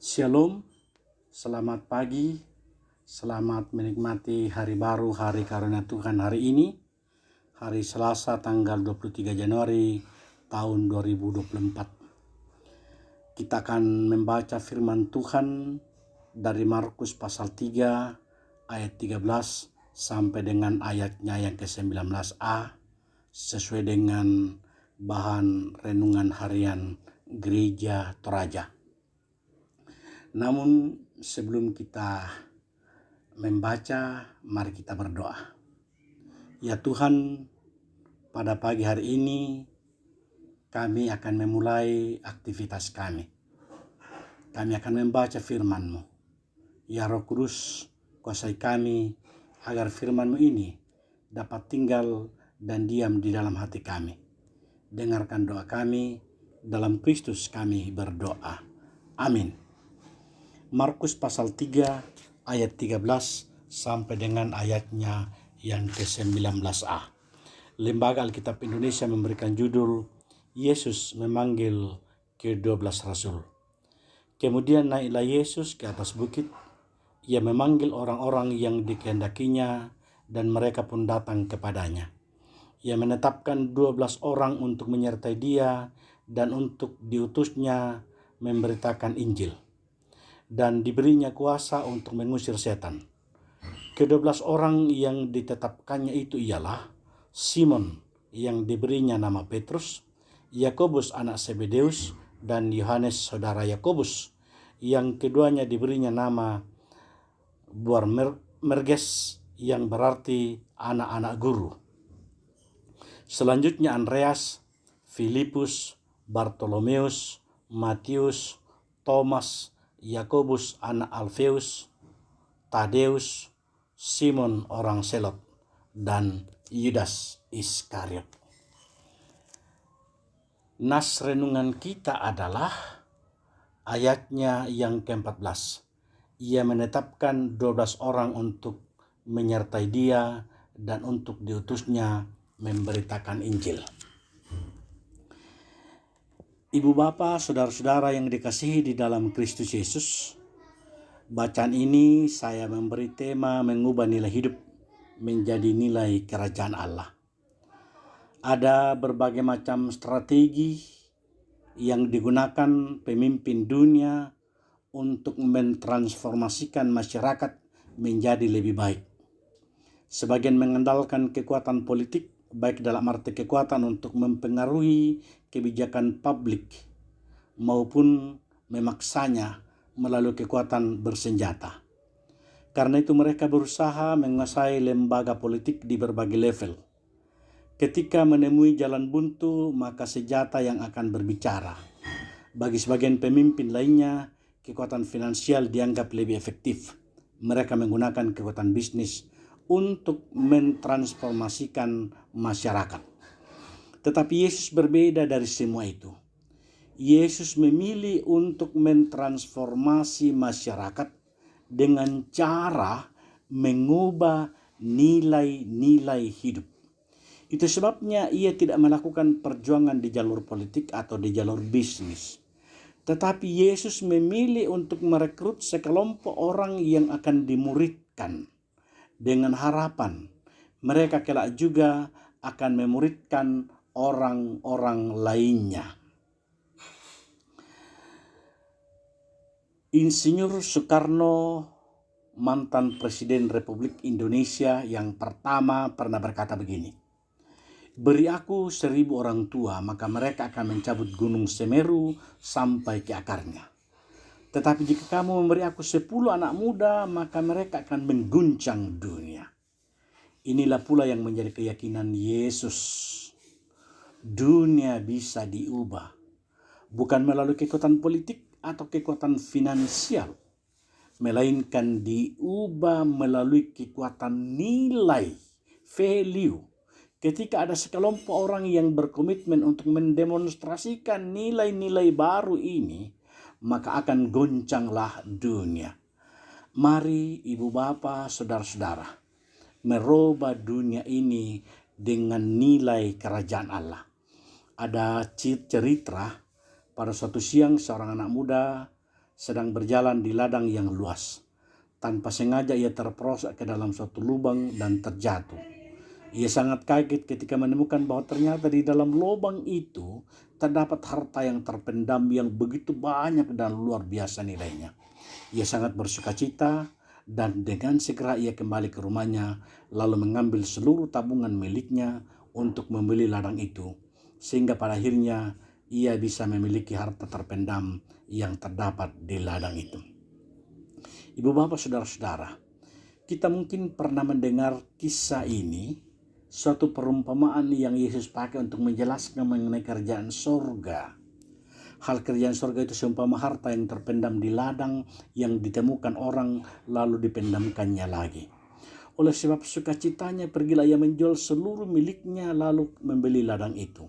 Shalom, selamat pagi, selamat menikmati hari baru, hari karunia Tuhan hari ini, hari Selasa tanggal 23 Januari tahun 2024. Kita akan membaca firman Tuhan dari Markus pasal 3 ayat 13 sampai dengan ayatnya yang ke-19a sesuai dengan bahan renungan harian Gereja Toraja. Namun sebelum kita membaca, mari kita berdoa. Ya Tuhan, pada pagi hari ini kami akan memulai aktivitas kami. Kami akan membaca firman-Mu. Ya Roh Kudus, kuasai kami agar firman-Mu ini dapat tinggal dan diam di dalam hati kami. Dengarkan doa kami, dalam Kristus kami berdoa. Amin. Markus pasal 3 ayat 13 sampai dengan ayatnya yang ke-19a. Lembaga Alkitab Indonesia memberikan judul Yesus memanggil ke-12 Rasul. Kemudian naiklah Yesus ke atas bukit. Ia memanggil orang-orang yang dikehendakinya dan mereka pun datang kepadanya. Ia menetapkan 12 orang untuk menyertai dia dan untuk diutusnya memberitakan Injil. Dan diberinya kuasa untuk mengusir setan. Ke-12 orang yang ditetapkannya itu ialah Simon yang diberinya nama Petrus, Yakobus anak Zebedeus, dan Yohanes saudara Yakobus, yang keduanya diberinya nama Boanerges yang berarti anak-anak guru. Selanjutnya Andreas, Filipus, Bartolomeus, Matius, Thomas, Yakobus anak Alfeus, Tadeus, Simon orang Selot, dan Yudas Iskariot. Nas renungan kita adalah ayatnya yang ke-14. Ia menetapkan 12 orang untuk menyertai dia dan untuk diutusnya memberitakan Injil. Ibu bapak, saudara-saudara yang dikasihi di dalam Kristus Yesus, bacaan ini saya memberi tema mengubah nilai hidup menjadi nilai kerajaan Allah. Ada berbagai macam strategi yang digunakan pemimpin dunia untuk mentransformasikan masyarakat menjadi lebih baik. Sebagian mengandalkan kekuatan politik, baik dalam arti kekuatan untuk mempengaruhi kebijakan publik maupun memaksanya melalui kekuatan bersenjata. Karena itu mereka berusaha menguasai lembaga politik di berbagai level. Ketika menemui jalan buntu, maka senjata yang akan berbicara. Bagi sebagian pemimpin lainnya, kekuatan finansial dianggap lebih efektif. Mereka menggunakan kekuatan bisnis untuk mentransformasikan masyarakat. Tetapi Yesus berbeda dari semua itu. Yesus memilih untuk mentransformasi masyarakat dengan cara mengubah nilai-nilai hidup. Itu sebabnya ia tidak melakukan perjuangan di jalur politik atau di jalur bisnis. Tetapi Yesus memilih untuk merekrut sekelompok orang yang akan dimuridkan dengan harapan mereka kelak juga akan memuridkan orang-orang lainnya. Insinyur Soekarno, mantan Presiden Republik Indonesia yang pertama, pernah berkata begini, "Beri aku 1000 orang tua, maka mereka akan mencabut gunung Semeru sampai ke akarnya. Tetapi jika kamu memberi aku 10 anak muda, maka mereka akan mengguncang dunia." Inilah pula yang menjadi keyakinan Yesus. Dunia bisa diubah, bukan melalui kekuatan politik atau kekuatan finansial, melainkan diubah melalui kekuatan nilai, value. Ketika ada sekelompok orang yang berkomitmen untuk mendemonstrasikan nilai-nilai baru ini, maka akan goncanglah dunia. Mari ibu bapa, saudara-saudara, merubah dunia ini dengan nilai kerajaan Allah. Ada cerita pada suatu siang seorang anak muda sedang berjalan di ladang yang luas. Tanpa sengaja ia terperosok ke dalam suatu lubang dan terjatuh. Ia sangat kaget ketika menemukan bahwa ternyata di dalam lubang itu terdapat harta yang terpendam yang begitu banyak dan luar biasa nilainya. Ia sangat bersukacita dan dengan segera ia kembali ke rumahnya lalu mengambil seluruh tabungan miliknya untuk membeli ladang itu. Sehingga pada akhirnya ia bisa memiliki harta terpendam yang terdapat di ladang itu. Ibu bapak saudara-saudara, kita mungkin pernah mendengar kisah ini, suatu perumpamaan yang Yesus pakai untuk menjelaskan mengenai kerajaan sorga. Hal kerajaan sorga itu seumpama harta yang terpendam di ladang yang ditemukan orang lalu dipendamkannya lagi. Oleh sebab sukacitanya pergilah ia menjual seluruh miliknya lalu membeli ladang itu.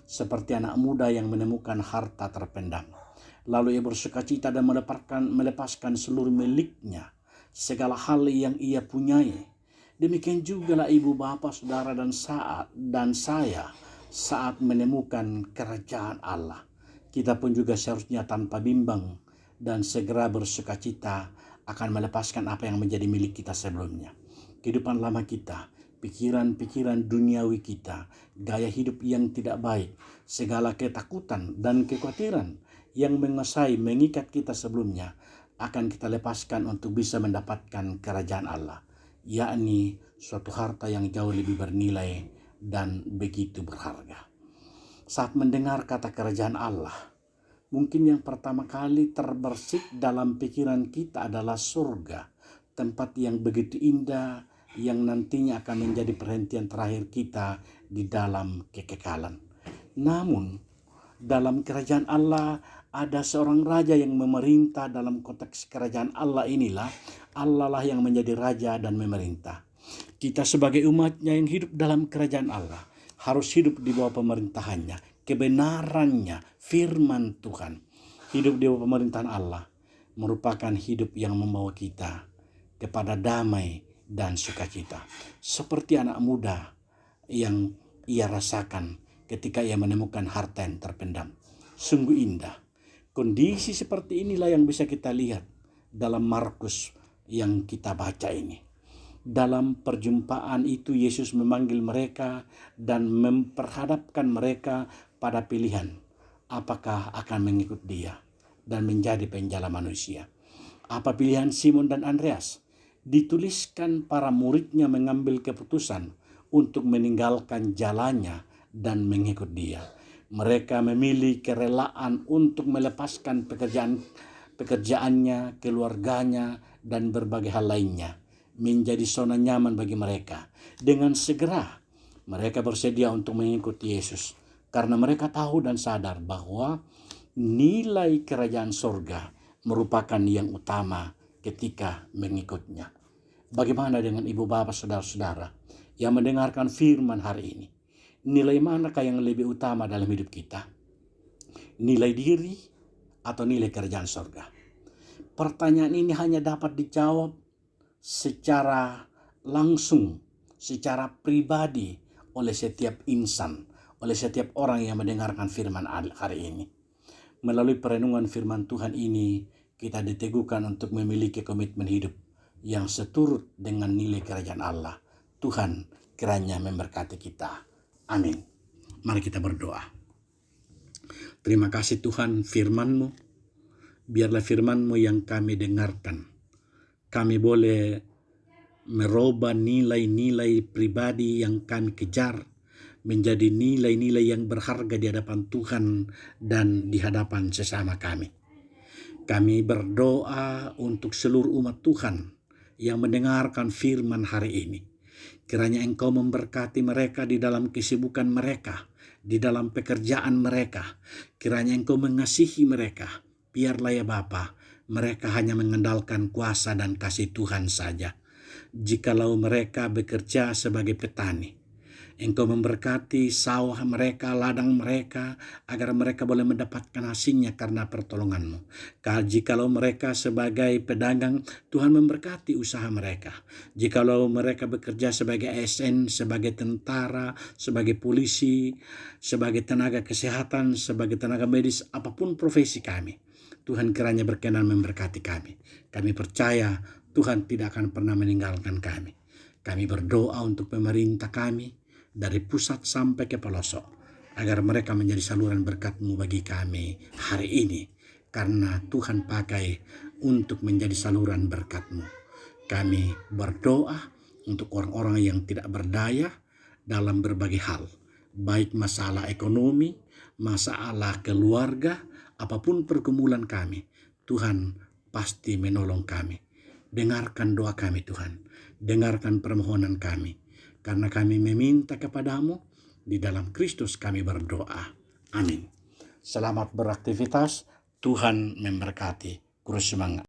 Seperti anak muda yang menemukan harta terpendam. Lalu ia bersukacita dan melepaskan seluruh miliknya, segala hal yang ia punyai. Demikian juga lah ibu bapak saudara dan saya saat menemukan kerajaan Allah. Kita pun juga seharusnya tanpa bimbang dan segera bersukacita akan melepaskan apa yang menjadi milik kita sebelumnya. Kehidupan lama kita, pikiran-pikiran duniawi kita, gaya hidup yang tidak baik, segala ketakutan dan kekhawatiran yang mengikat kita sebelumnya akan kita lepaskan untuk bisa mendapatkan kerajaan Allah, yakni suatu harta yang jauh lebih bernilai dan begitu berharga. Saat mendengar kata kerajaan Allah, mungkin yang pertama kali terbersit dalam pikiran kita adalah surga, tempat yang begitu indah yang nantinya akan menjadi perhentian terakhir kita di dalam kekekalan. Namun, dalam kerajaan Allah ada seorang raja yang memerintah. Dalam konteks kerajaan Allah inilah, Allah lah yang menjadi raja dan memerintah. Kita sebagai umatnya yang hidup dalam kerajaan Allah harus hidup di bawah pemerintahannya, kebenarannya, firman Tuhan. Hidup di bawah pemerintahan Allah merupakan hidup yang membawa kita kepada damai dan sukacita. Seperti anak muda yang ia rasakan ketika ia menemukan harta yang terpendam. Sungguh indah. Kondisi seperti inilah yang bisa kita lihat dalam Markus yang kita baca ini. Dalam perjumpaan itu Yesus memanggil mereka dan memperhadapkan mereka pada pilihan. Apakah akan mengikut dia dan menjadi penjala manusia? Apa pilihan Simon dan Andreas? Dituliskan para muridnya mengambil keputusan untuk meninggalkan jalannya dan mengikut dia. Mereka memilih kerelaan untuk melepaskan pekerjaannya, keluarganya, dan berbagai hal lainnya. Menjadi zona nyaman bagi mereka. Dengan segera mereka bersedia untuk mengikuti Yesus. Karena mereka tahu dan sadar bahwa nilai kerajaan sorga merupakan yang utama ketika mengikutnya. Bagaimana dengan ibu bapak saudara-saudara yang mendengarkan firman hari ini? Nilai manakah yang lebih utama dalam hidup kita? Nilai diri atau nilai kerajaan sorga? Pertanyaan ini hanya dapat dijawab secara langsung, secara pribadi oleh setiap insan, oleh setiap orang yang mendengarkan firman hari ini. Melalui perenungan firman Tuhan ini, kita diteguhkan untuk memiliki komitmen hidup yang seturut dengan nilai kerajaan Allah. Tuhan kiranya memberkati kita. Amin. Mari kita berdoa. Terima kasih Tuhan firman-Mu. Biarlah firman-Mu yang kami dengarkan. Kami boleh merubah nilai-nilai pribadi yang kami kejar menjadi nilai-nilai yang berharga di hadapan Tuhan dan di hadapan sesama kami. Kami berdoa untuk seluruh umat Tuhan yang mendengarkan firman hari ini. Kiranya Engkau memberkati mereka di dalam kesibukan mereka, di dalam pekerjaan mereka. Kiranya Engkau mengasihi mereka. Biarlah ya Bapa, mereka hanya mengandalkan kuasa dan kasih Tuhan saja. Jikalau mereka bekerja sebagai petani, Engkau memberkati sawah mereka, ladang mereka, agar mereka boleh mendapatkan hasilnya karena pertolongan-Mu. Jikalau mereka sebagai pedagang, Tuhan memberkati usaha mereka. Jikalau mereka bekerja sebagai ASN, sebagai tentara, sebagai polisi, sebagai tenaga kesehatan, sebagai tenaga medis, apapun profesi kami, Tuhan kiranya berkenan memberkati kami. Kami percaya Tuhan tidak akan pernah meninggalkan kami. Kami berdoa untuk pemerintah kami dari pusat sampai ke pelosok, agar mereka menjadi saluran berkat-Mu bagi kami hari ini. Karena Tuhan pakai untuk menjadi saluran berkat-Mu. Kami berdoa untuk orang-orang yang tidak berdaya dalam berbagai hal, baik masalah ekonomi, masalah keluarga, apapun pergumulan kami, Tuhan pasti menolong kami. Dengarkan doa kami Tuhan, dengarkan permohonan kami, karena kami meminta kepadamu, di dalam Kristus kami berdoa. Amin. Selamat beraktivitas, Tuhan memberkati. Terus semangat.